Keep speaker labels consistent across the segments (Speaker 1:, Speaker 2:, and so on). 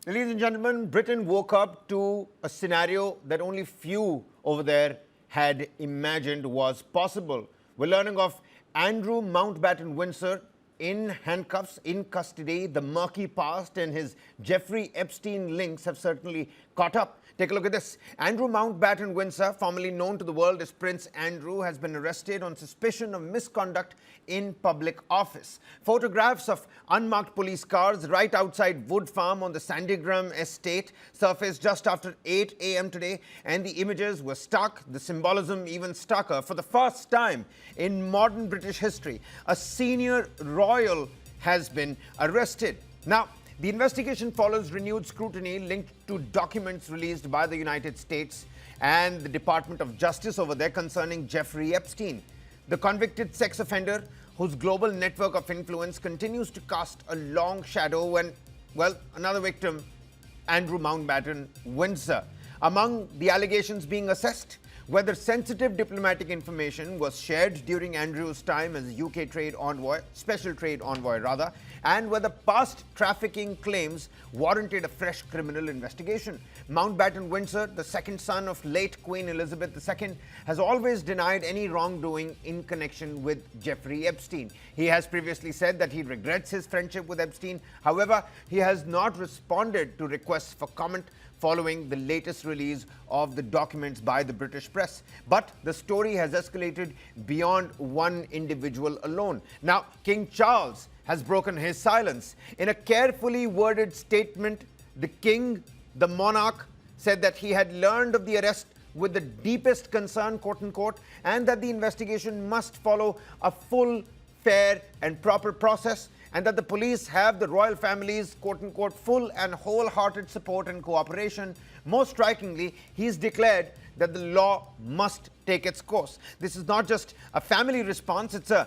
Speaker 1: Ladies and gentlemen, Britain woke up to a scenario that only few over there had imagined was possible. We're learning of Andrew Mountbatten-Windsor in handcuffs, in custody. The murky past and his Jeffrey Epstein links have certainly caught up. Take a look at this. Andrew Mountbatten-Windsor, formerly known to the world as Prince Andrew, has been arrested on suspicion of misconduct in public office. Photographs of unmarked police cars right outside Wood Farm on the Sandringham estate surfaced just after 8 a.m. today, and the images were stark, the symbolism even starker. For the first time in modern British history, a senior royal has been arrested. Now, the investigation follows renewed scrutiny linked to documents released by the United States and the Department of Justice over there concerning Jeffrey Epstein, the convicted sex offender whose global network of influence continues to cast a long shadow when, well, another victim, Andrew Mountbatten-Windsor. Among the allegations being assessed, whether sensitive diplomatic information was shared during Andrew's time as UK trade envoy, special trade envoy rather, and whether past trafficking claims warranted a fresh criminal investigation. Mountbatten-Windsor, the second son of late Queen Elizabeth II, has always denied any wrongdoing in connection with Jeffrey Epstein. He has previously said that he regrets his friendship with Epstein. However, he has not responded to requests for comment following the latest release of the documents by the British press. But the story has escalated beyond one individual alone. Now, King Charles has broken his silence. In a carefully worded statement, the king, the monarch, said that he had learned of the arrest with the deepest concern, quote unquote, and that the investigation must follow a full, fair and proper process, and that the police have the royal family's, quote-unquote, full and wholehearted support and cooperation. Most strikingly, he's declared that the law must take its course. This is not just a family response, it's a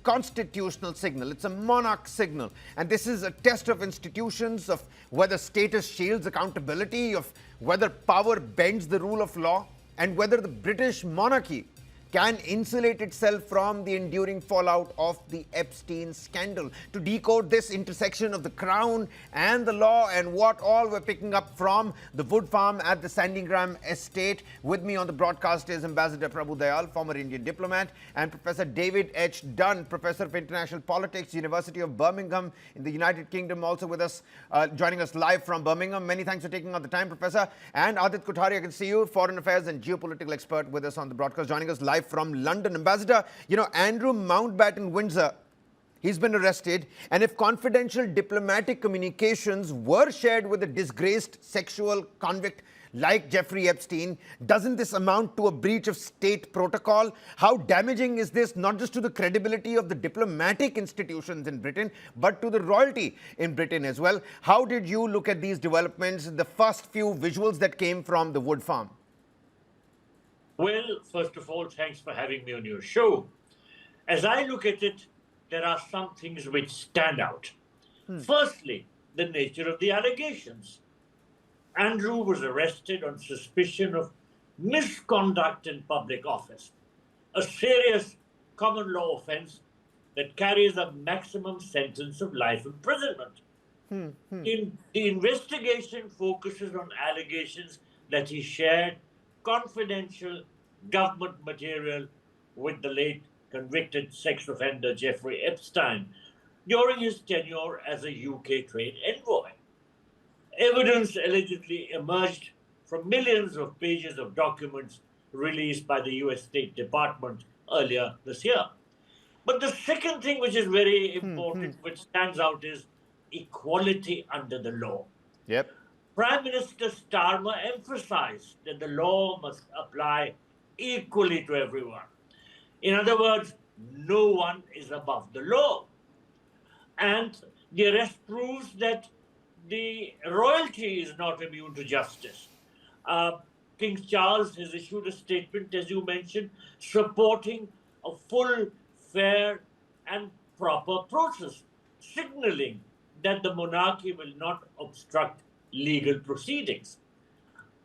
Speaker 1: constitutional signal, it's a monarch signal. And this is a test of institutions, of whether status shields accountability, of whether power bends the rule of law, and whether the British monarchy can insulate itself from the enduring fallout of the Epstein scandal. To decode this intersection of the crown and the law and what all we're picking up from the Wood Farm at the Sandringham estate, with me on the broadcast is Ambassador Prabhu Dayal, former Indian diplomat, and Professor David H. Dunn, Professor of International Politics, University of Birmingham in the United Kingdom, also with us, joining us live from Birmingham. Many thanks for taking out the time, Professor. And Adit Kothari, I can see you, foreign affairs and geopolitical expert, with us on the broadcast, joining us live from London. Ambassador, Andrew Mountbatten-Windsor, he's been arrested, and if confidential diplomatic communications were shared with a disgraced sexual convict like Jeffrey Epstein, doesn't this amount to a breach of state protocol? How damaging is this, not just to the credibility of the diplomatic institutions in Britain, but to the royalty in Britain as well? How did you look at these developments, the first few visuals that came from the Wood Farm?
Speaker 2: Well, first of all, thanks for having me on your show. As I look at it, there are some things which stand out. Firstly, the nature of the allegations. Andrew was arrested on suspicion of misconduct in public office, a serious common law offense that carries a maximum sentence of life imprisonment. The investigation focuses on allegations that he shared confidential government material with the late convicted sex offender Jeffrey Epstein during his tenure as a UK trade envoy. Evidence allegedly emerged from millions of pages of documents released by the US State Department earlier this year. But the second thing which is very important, which stands out, is equality under the law.
Speaker 1: Yep.
Speaker 2: Prime Minister Starmer emphasized that the law must apply equally to everyone. In other words, no one is above the law. And the arrest proves that the royalty is not immune to justice. King Charles has issued a statement, as you mentioned, supporting a full, fair and proper process, signaling that the monarchy will not obstruct legal proceedings.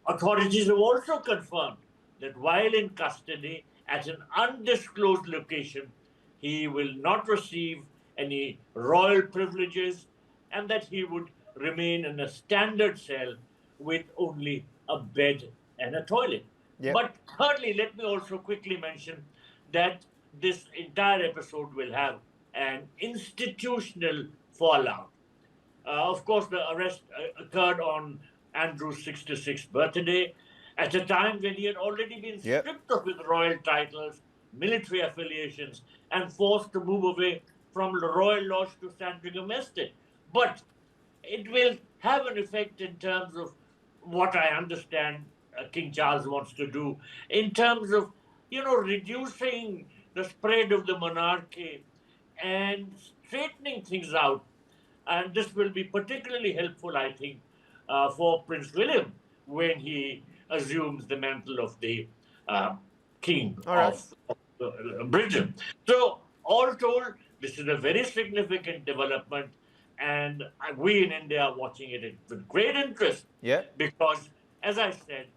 Speaker 2: Authorities have also confirmed that while in custody at an undisclosed location, he will not receive any royal privileges and that he would remain in a standard cell with only a bed and a toilet.
Speaker 1: Yep.
Speaker 2: But thirdly, let me also quickly mention that this entire episode will have an institutional fallout. Of course, the arrest occurred on Andrew's 66th birthday, at a time when he had already been
Speaker 1: Yep.
Speaker 2: stripped of his royal titles, military affiliations, and forced to move away from the Royal Lodge to Sandringham Estate. But it will have an effect in terms of what I understand King Charles wants to do, in terms of, reducing the spread of the monarchy and straightening things out. And this will be particularly helpful, I think, for Prince William when he assumes the mantle of the uh, King
Speaker 1: All right.
Speaker 2: of Britain. So, all told, this is a very significant development, and we in India are watching it with great interest
Speaker 1: Yeah.
Speaker 2: because, as I said,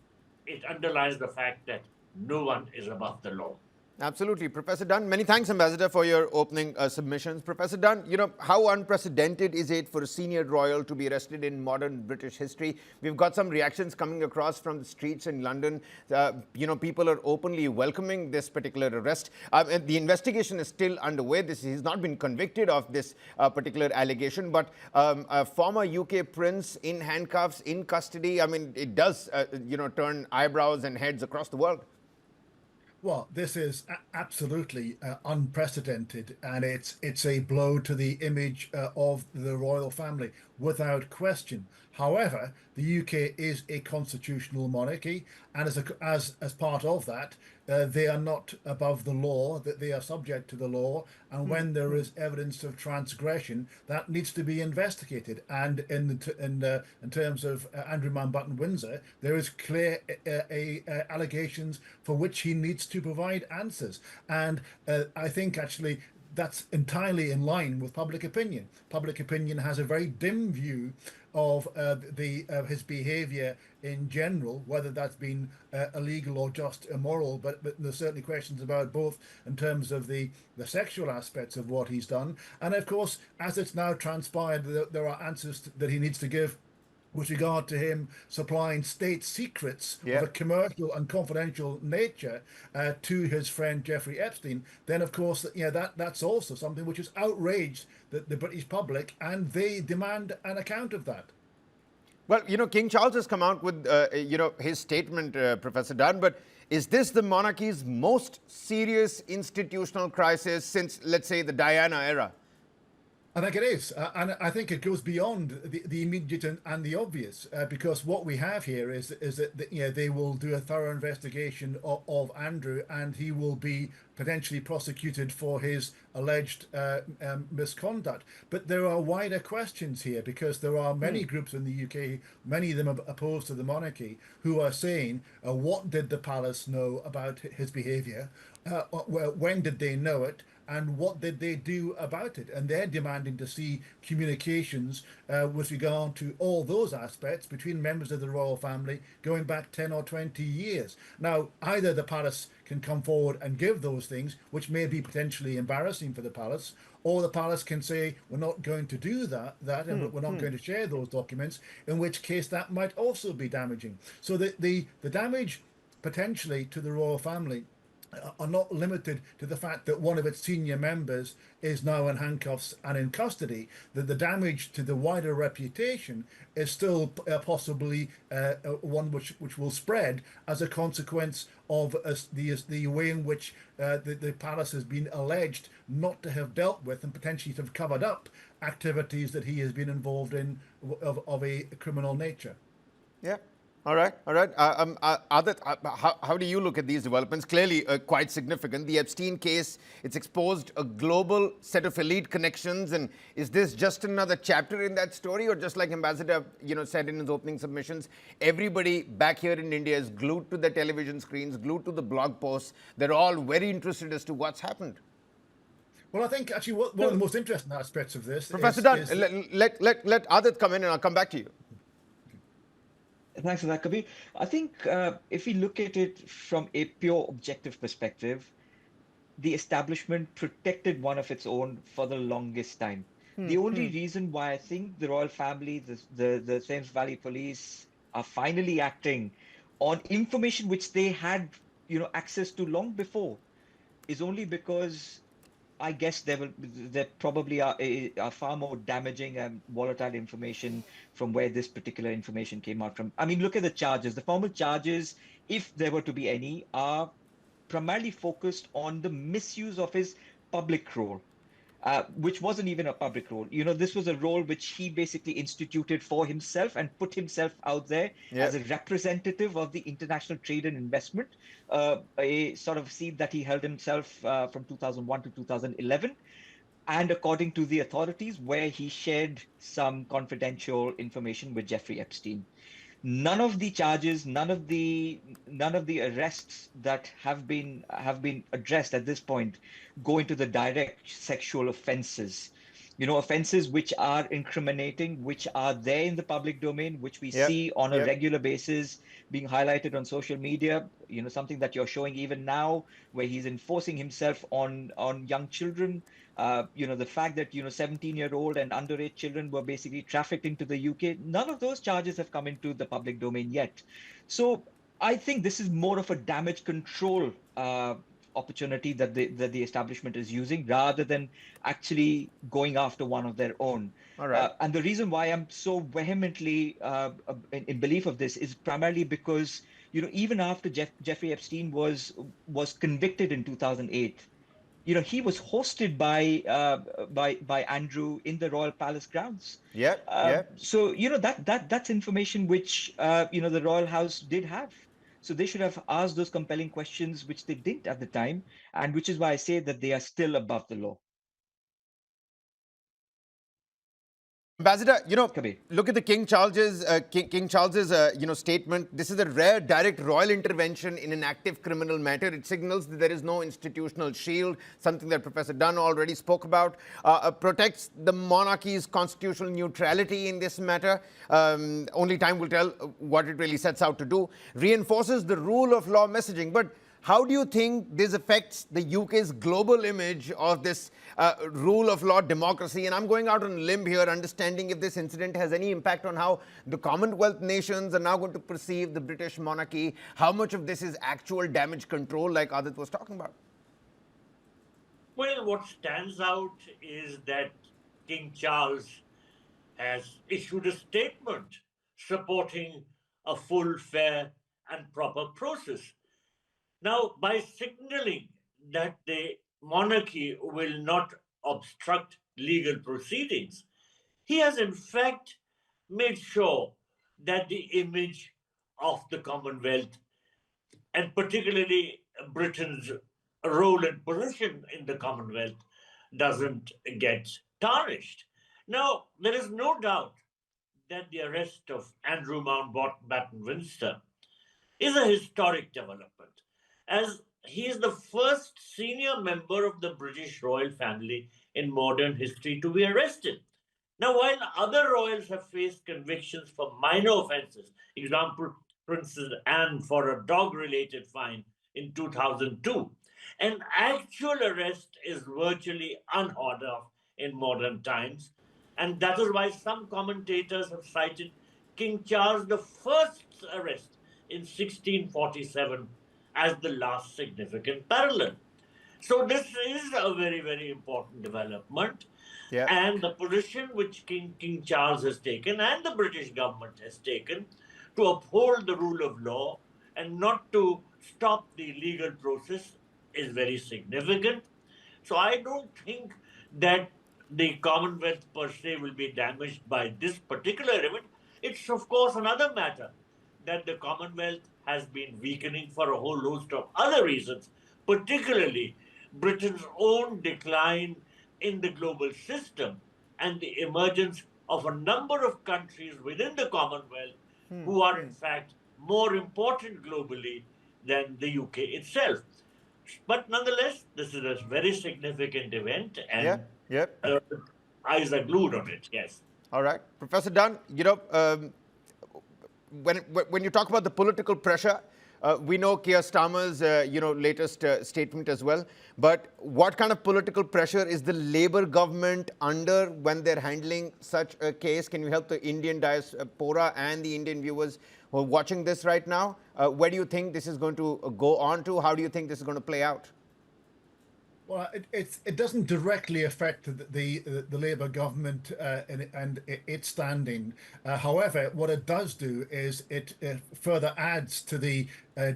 Speaker 2: it underlines the fact that no one is above the law.
Speaker 1: Absolutely. Professor Dunn, many thanks, Ambassador, for your opening submissions. Professor Dunn, how unprecedented is it for a senior royal to be arrested in modern British history? We've got some reactions coming across from the streets in London. People are openly welcoming this particular arrest. And the investigation is still underway. He's not been convicted of this particular allegation, but a former UK prince in handcuffs, in custody, it does, turn eyebrows and heads across the world.
Speaker 3: Well, this is absolutely unprecedented, and it's a blow to the image of the royal family, without question. However, the UK is a constitutional monarchy, and as part of that, they are not above the law; that they are subject to the law. And when there is evidence of transgression, that needs to be investigated. And in terms of Andrew Mountbatten-Windsor, there is clear allegations for which he needs to provide answers. And I think actually that's entirely in line with public opinion. Public opinion has a very dim view of his behaviour in general, whether that's been illegal or just immoral, but there's certainly questions about both in terms of the sexual aspects of what he's done. And of course, as it's now transpired, there are answers that he needs to give with regard to him supplying state secrets of a commercial and confidential nature to his friend Jeffrey Epstein. Then of course that's also something which has outraged the British public, and they demand an account of that.
Speaker 1: Well, King Charles has come out with, his statement, Professor Dunn, but is this the monarchy's most serious institutional crisis since, let's say, the Diana era?
Speaker 3: I think it is, and I think it goes beyond the immediate and the obvious, because what we have here is that they will do a thorough investigation of Andrew, and he will be potentially prosecuted for his alleged misconduct. But there are wider questions here, because there are many groups in the UK, many of them opposed to the monarchy, who are saying, what did the palace know about his behaviour? When did they know it? And what did they do about it? And they're demanding to see communications with regard to all those aspects between members of the royal family going back 10 or 20 years. Now, either the palace can come forward and give those things, which may be potentially embarrassing for the palace, or the palace can say, we're not going to do that and we're not going to share those documents, in which case that might also be damaging. So the damage potentially to the royal family are not limited to the fact that one of its senior members is now in handcuffs and in custody. That the damage to the wider reputation is still possibly one which will spread as a consequence of the way in which the palace has been alleged not to have dealt with and potentially to have covered up activities that he has been involved in of a criminal nature.
Speaker 1: Yeah. All right. Adit, how do you look at these developments? Clearly quite significant. The Epstein case, it's exposed a global set of elite connections. And is this just another chapter in that story? Or just like Ambassador said in his opening submissions, everybody back here in India is glued to the television screens, glued to the blog posts. They're all very interested as to what's happened.
Speaker 3: Well, I think actually one of the most interesting aspects of this
Speaker 1: Professor Dunn, let Adit come in and I'll come back to you.
Speaker 4: Thanks for that, Kabir. I think if we look at it from a pure objective perspective, the establishment protected one of its own for the longest time. The only reason why I think the royal family, the Thames Valley Police are finally acting on information which they had, access to long before is only because I guess there probably are far more damaging and volatile information from where this particular information came out from. I mean, look at the charges. The formal charges, if there were to be any, are primarily focused on the misuse of his public role, which wasn't even a public role. This was a role which he basically instituted for himself and put himself out there as a
Speaker 1: Yep.
Speaker 4: representative of the international trade and investment, a sort of seat that he held himself from 2001 to 2011. And according to the authorities, where he shared some confidential information with Jeffrey Epstein. None of the charges, none of the arrests that have been addressed at this point go into the direct sexual offenses. Offenses which are incriminating, which are there in the public domain, which we
Speaker 1: Yep.
Speaker 4: see on a
Speaker 1: Yep.
Speaker 4: regular basis being highlighted on social media. Something that you're showing even now, where he's enforcing himself on young children. The fact that 17-year-old and underage children were basically trafficked into the UK. None of those charges have come into the public domain yet. So I think this is more of a damage control opportunity that the establishment is using, rather than actually going after one of their own.
Speaker 1: All right.
Speaker 4: And the reason why I'm so vehemently in belief of this is primarily because even after Jeffrey Epstein was convicted in 2008, he was hosted by Andrew in the Royal Palace grounds.
Speaker 1: Yep. Yep.
Speaker 4: So that's information which the Royal House did have. So they should have asked those compelling questions, which they didn't at the time, and which is why I say that they are still above the law.
Speaker 1: Ambassador,
Speaker 4: Kabir.
Speaker 1: look at the King Charles's statement. This is a rare direct royal intervention in an active criminal matter. It signals that there is no institutional shield, something that Professor Dunn already spoke about. Protects the monarchy's constitutional neutrality in this matter. Only time will tell what it really sets out to do. Reinforces the rule of law messaging, but how do you think this affects the UK's global image of this rule of law democracy? And I'm going out on a limb here, understanding if this incident has any impact on how the Commonwealth nations are now going to perceive the British monarchy. How much of this is actual damage control, like Adit was talking about?
Speaker 2: Well, what stands out is that King Charles has issued a statement supporting a full, fair, and proper process. Now, by signaling that the monarchy will not obstruct legal proceedings, he has in fact made sure that the image of the Commonwealth, and particularly Britain's role and position in the Commonwealth, doesn't get tarnished. Now, there is no doubt that the arrest of Andrew Mountbatten-Windsor is a historic development, as he is the first senior member of the British royal family in modern history to be arrested. Now, while other royals have faced convictions for minor offences, example, Princess Anne for a dog-related fine in 2002, an actual arrest is virtually unheard of in modern times, and that is why some commentators have cited King Charles I's arrest in 1647 as the last significant parallel. So this is a very, very important development.
Speaker 1: Yeah.
Speaker 2: And the position which King Charles has taken and the British government has taken to uphold the rule of law and not to stop the legal process is very significant. So I don't think that the Commonwealth per se will be damaged by this particular event. It's, of course, another matter that the Commonwealth has been weakening for a whole host of other reasons, particularly Britain's own decline in the global system and the emergence of a number of countries within the Commonwealth who are in fact more important globally than the UK itself. But nonetheless, this is a very significant event,
Speaker 1: Yeah.
Speaker 2: and
Speaker 1: Yep.
Speaker 2: eyes are glued on it. Yes.
Speaker 1: All right. Professor Dunn, when you talk about the political pressure, We know Keir Starmer's, latest statement as well. But what kind of political pressure is the Labour government under when they're handling such a case? Can you help the Indian diaspora and the Indian viewers who are watching this right now? Where do you think this is going to go on to? How do you think this is going to play out?
Speaker 3: Well, it doesn't directly affect the Labour government and its standing. However, what it does do is it further adds to the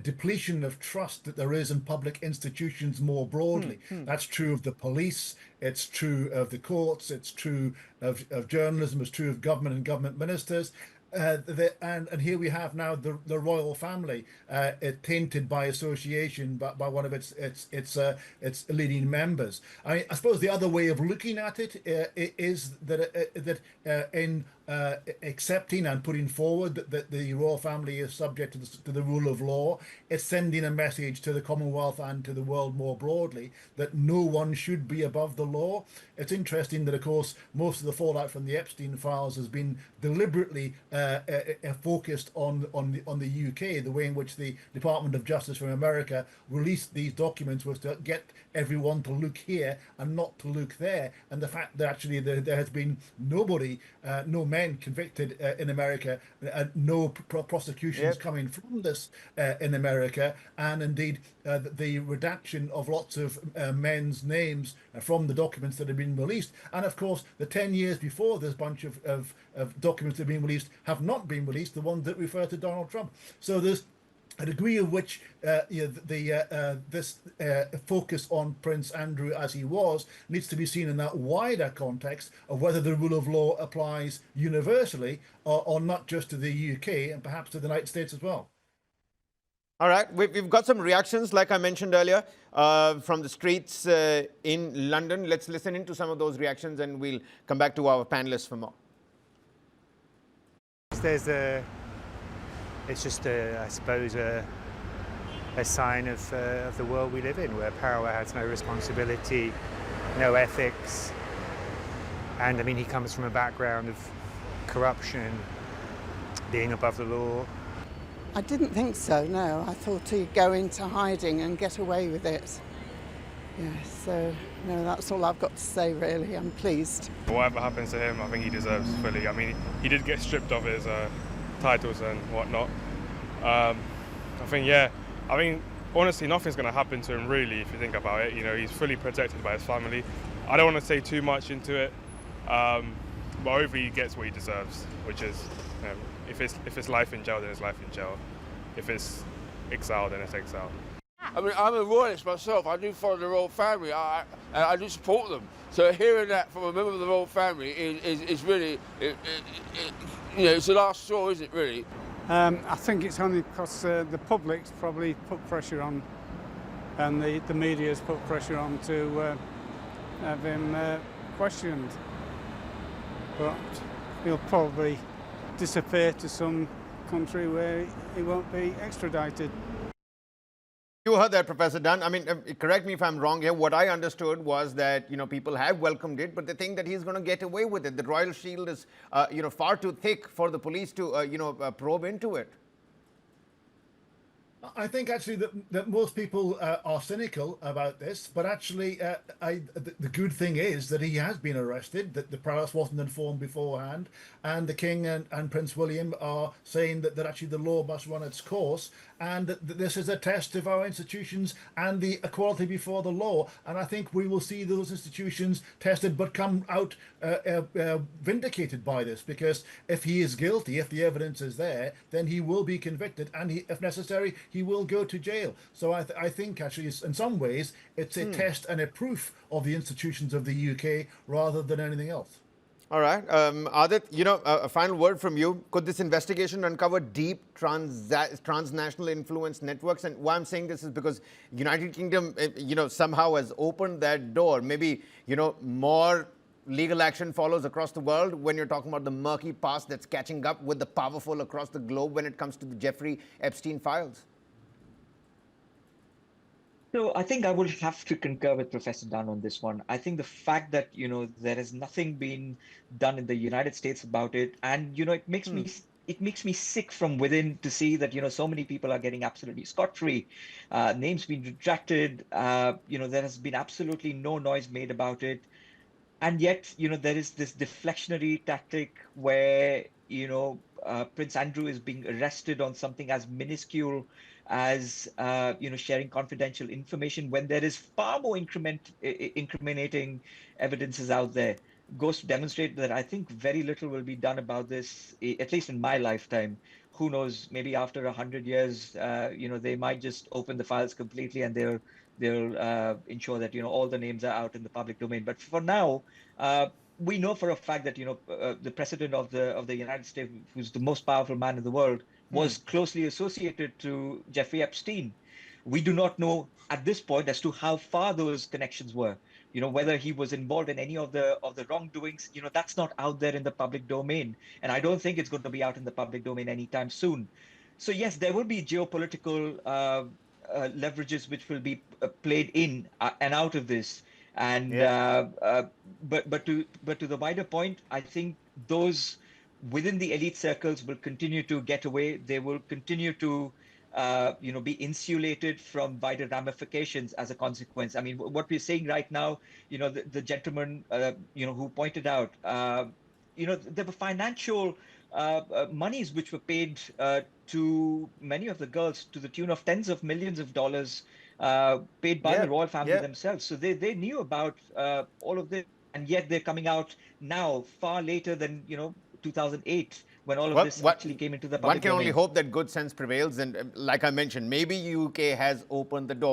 Speaker 3: depletion of trust that there is in public institutions more broadly. That's true of the police, it's true of the courts, it's true of journalism, it's true of government and government ministers. And here we have now the royal family tainted by association by one of its leading members. I suppose the other way of looking at it is that in accepting and putting forward that the royal family is subject to the rule of law, it's sending a message to the Commonwealth and to the world more broadly that no one should be above the law. It's interesting that, of course, most of the fallout from the Epstein files has been deliberately focused on the UK. The way in which the Department of Justice from America released these documents was to get everyone to look here and not to look there. And the fact that actually there has been nobody, no men convicted in America, no prosecutions coming from this in America, and indeed the redaction of lots of men's names from the documents that have been released. And of course, the 10 years before this bunch of documents that have been released have not been released, the ones that refer to Donald Trump. So there's a degree of which this focus on Prince Andrew as he was needs to be seen in that wider context of whether the rule of law applies universally or not just to the UK and perhaps to the United States as well.
Speaker 1: All right, we've got some reactions, like I mentioned earlier, from the streets in London. Let's listen into some of those reactions and we'll come back to our panelists for more.
Speaker 5: It's just, I suppose, a sign of the world we live in, where power has no responsibility, no ethics. And I mean, he comes from a background of corruption, being above the law.
Speaker 6: I didn't think so, no. I thought he'd go into hiding and get away with it. Yeah, so, no, that's all I've got to say, really. I'm pleased.
Speaker 7: Whatever happens to him, I think he deserves fully. I mean, he did get stripped of his titles and whatnot. I think honestly, nothing's going to happen to him, really, if you think about it. You know, he's fully protected by his family. I don't want to say too much into it, but hopefully he gets what he deserves, which is, you know, if it's life in jail, then it's life in jail. If it's exile, then it's exile.
Speaker 8: I mean, I'm a royalist myself. I do follow the royal family, and I do support them. So hearing that from a member of the royal family is really, it's the last straw, isn't it, really?
Speaker 9: I think it's only because the public's probably put pressure on, and the media's put pressure on to have him questioned. But he'll probably disappear to some country where he won't be extradited.
Speaker 1: You heard that, Professor Dunn. I mean, correct me if I'm wrong here. What I understood was that, people have welcomed it, but they think that he's going to get away with it. The royal shield is, far too thick for the police to, probe into it.
Speaker 3: I think actually that most people are cynical about this, but actually the good thing is that he has been arrested, that the press wasn't informed beforehand, and the King and Prince William are saying that actually the law must run its course, and that this is a test of our institutions and the equality before the law. And I think we will see those institutions tested but come out vindicated by this, because if he is guilty, if the evidence is there, then he will be convicted, and if necessary, he will go to jail. So I think actually in some ways it's a test and a proof of the institutions of the UK rather than anything else.
Speaker 1: All right. Adit, a final word from you. Could this investigation uncover deep transnational influence networks? And why I'm saying this is because United Kingdom, somehow has opened that door. Maybe, more legal action follows across the world when you're talking about the murky past that's catching up with the powerful across the globe when it comes to the Jeffrey Epstein files.
Speaker 4: So I think I will have to concur with Professor Dunn on this one. I think the fact that, there has nothing been done in the United States about it, and, it makes me it makes me sick from within to see that, so many people are getting absolutely scot-free, names being retracted, there has been absolutely no noise made about it. And yet, there is this deflectionary tactic where, Prince Andrew is being arrested on something as minuscule as, sharing confidential information when there is far more incriminating evidences out there. Goes to demonstrate that I think very little will be done about this, at least in my lifetime. Who knows? Maybe after 100 years, they might just open the files completely and they'll ensure that all the names are out in the public domain. But for now, we know for a fact that the president of the United States, who's the most powerful man in the world, was closely associated to Jeffrey Epstein. We do not know at this point as to how far those connections were. Whether he was involved in any of the wrongdoings. That's not out there in the public domain, and I don't think it's going to be out in the public domain anytime soon. So yes, there will be geopolitical leverages which will be played in and out of this. And but to the wider point, I think those within the elite circles will continue to get away. They will continue to be insulated from wider ramifications as a consequence. I mean, what we're saying right now, the gentleman, who pointed out, there were financial monies which were paid to many of the girls to the tune of tens of millions of dollars, paid by the royal family themselves. So they knew about all of this, and yet they're coming out now far later than 2008 when all of this actually came into the public
Speaker 1: One can
Speaker 4: domain.
Speaker 1: only hope that good sense prevails, and like I mentioned, maybe UK has opened the door.